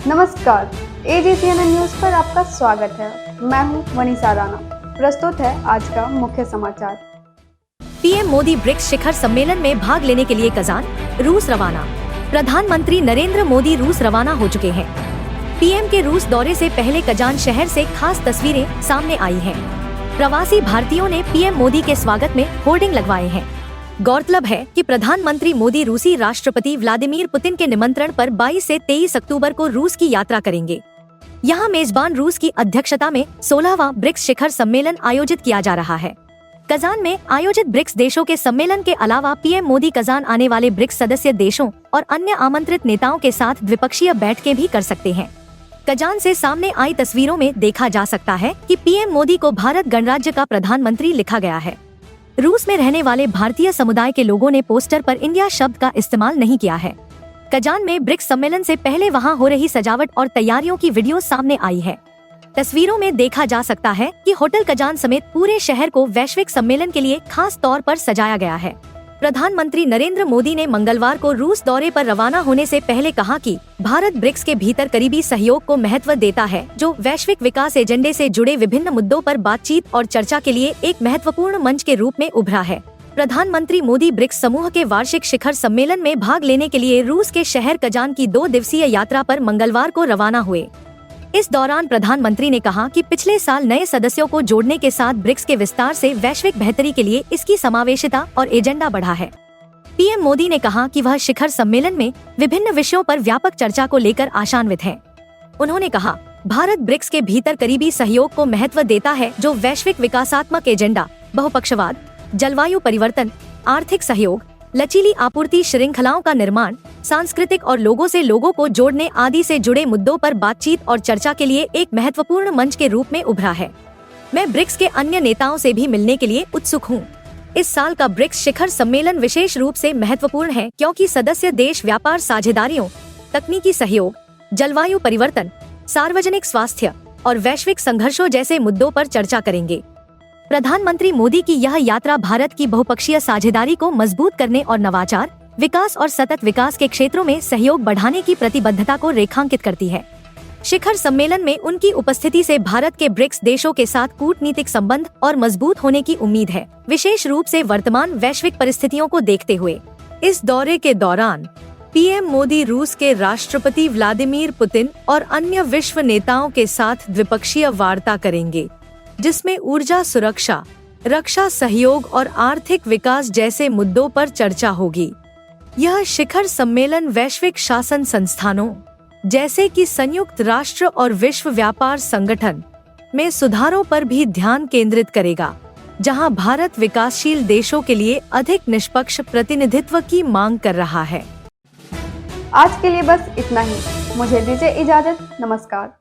नमस्कार, AGCNN news पर आपका स्वागत है। मैं हूं वनीसा राणा। प्रस्तुत है आज का मुख्य समाचार। पीएम मोदी ब्रिक्स शिखर सम्मेलन में भाग लेने के लिए कजान, रूस रवाना। प्रधानमंत्री नरेंद्र मोदी रूस रवाना हो चुके हैं। पीएम के रूस दौरे से पहले कजान शहर से खास तस्वीरें सामने आई हैं। प्रवासी भारतीयों ने पीएम मोदी के स्वागत में होर्डिंग लगवाए हैं। गौरतलब है कि प्रधानमंत्री मोदी रूसी राष्ट्रपति व्लादिमीर पुतिन के निमंत्रण पर 22 से 23 अक्टूबर को रूस की यात्रा करेंगे। यहां मेजबान रूस की अध्यक्षता में 16वां ब्रिक्स शिखर सम्मेलन आयोजित किया जा रहा है। कजान में आयोजित ब्रिक्स देशों के सम्मेलन के अलावा पीएम मोदी कजान आने वाले ब्रिक्स सदस्य देशों और अन्य आमंत्रित नेताओं के साथ द्विपक्षीय बैठकें भी कर सकते हैं। कजान से सामने आई तस्वीरों में देखा जा सकता है कि पीएम मोदी को भारत गणराज्य का प्रधानमंत्री लिखा गया है। रूस में रहने वाले भारतीय समुदाय के लोगों ने पोस्टर पर इंडिया शब्द का इस्तेमाल नहीं किया है। कजान में ब्रिक्स सम्मेलन से पहले वहां हो रही सजावट और तैयारियों की वीडियो सामने आई है। तस्वीरों में देखा जा सकता है कि होटल कजान समेत पूरे शहर को वैश्विक सम्मेलन के लिए खास तौर पर सजाया गया है। प्रधानमंत्री नरेंद्र मोदी ने मंगलवार को रूस दौरे पर रवाना होने से पहले कहा कि भारत ब्रिक्स के भीतर करीबी सहयोग को महत्व देता है, जो वैश्विक विकास एजेंडे से जुड़े विभिन्न मुद्दों पर बातचीत और चर्चा के लिए एक महत्वपूर्ण मंच के रूप में उभरा है। प्रधानमंत्री मोदी ब्रिक्स समूह के वार्षिक शिखर सम्मेलन में भाग लेने के लिए रूस के शहर कजान की 2 दिवसीय यात्रा पर मंगलवार को रवाना हुए। इस दौरान प्रधानमंत्री ने कहा कि पिछले साल नए सदस्यों को जोड़ने के साथ ब्रिक्स के विस्तार से वैश्विक बेहतरी के लिए इसकी समावेशिता और एजेंडा बढ़ा है। पीएम मोदी ने कहा कि वह शिखर सम्मेलन में विभिन्न विषयों पर व्यापक चर्चा को लेकर आशान्वित है। उन्होंने कहा, भारत ब्रिक्स के भीतर करीबी सहयोग को महत्व देता है, जो वैश्विक विकासात्मक एजेंडा, बहुपक्षवाद, जलवायु परिवर्तन, आर्थिक सहयोग, लचीली आपूर्ति श्रृंखलाओं का निर्माण, सांस्कृतिक और लोगों से लोगों को जोड़ने आदि से जुड़े मुद्दों पर बातचीत और चर्चा के लिए एक महत्वपूर्ण मंच के रूप में उभरा है। मैं ब्रिक्स के अन्य नेताओं से भी मिलने के लिए उत्सुक हूँ। इस साल का ब्रिक्स शिखर सम्मेलन विशेष रूप से महत्वपूर्ण है क्योंकि सदस्य देश व्यापार साझेदारियों, तकनीकी सहयोग, जलवायु परिवर्तन, सार्वजनिक स्वास्थ्य और वैश्विक संघर्षों जैसे मुद्दों पर चर्चा करेंगे। प्रधानमंत्री मोदी की यह यात्रा भारत की बहुपक्षीय साझेदारी को मजबूत करने और नवाचार, विकास और सतत विकास के क्षेत्रों में सहयोग बढ़ाने की प्रतिबद्धता को रेखांकित करती है। शिखर सम्मेलन में उनकी उपस्थिति से भारत के ब्रिक्स देशों के साथ कूटनीतिक संबंध और मजबूत होने की उम्मीद है, विशेष रूप से वर्तमान वैश्विक परिस्थितियों को देखते हुए। इस दौरे के दौरान पीएम मोदी रूस के राष्ट्रपति व्लादिमीर पुतिन और अन्य विश्व नेताओं के साथ द्विपक्षीय वार्ता करेंगे, जिसमें ऊर्जा सुरक्षा, रक्षा सहयोग और आर्थिक विकास जैसे मुद्दों पर चर्चा होगी। यह शिखर सम्मेलन वैश्विक शासन संस्थानों जैसे कि संयुक्त राष्ट्र और विश्व व्यापार संगठन में सुधारों पर भी ध्यान केंद्रित करेगा, जहां भारत विकासशील देशों के लिए अधिक निष्पक्ष प्रतिनिधित्व की मांग कर रहा है। आज के लिए बस इतना ही। मुझे दीजिए इजाजत। नमस्कार।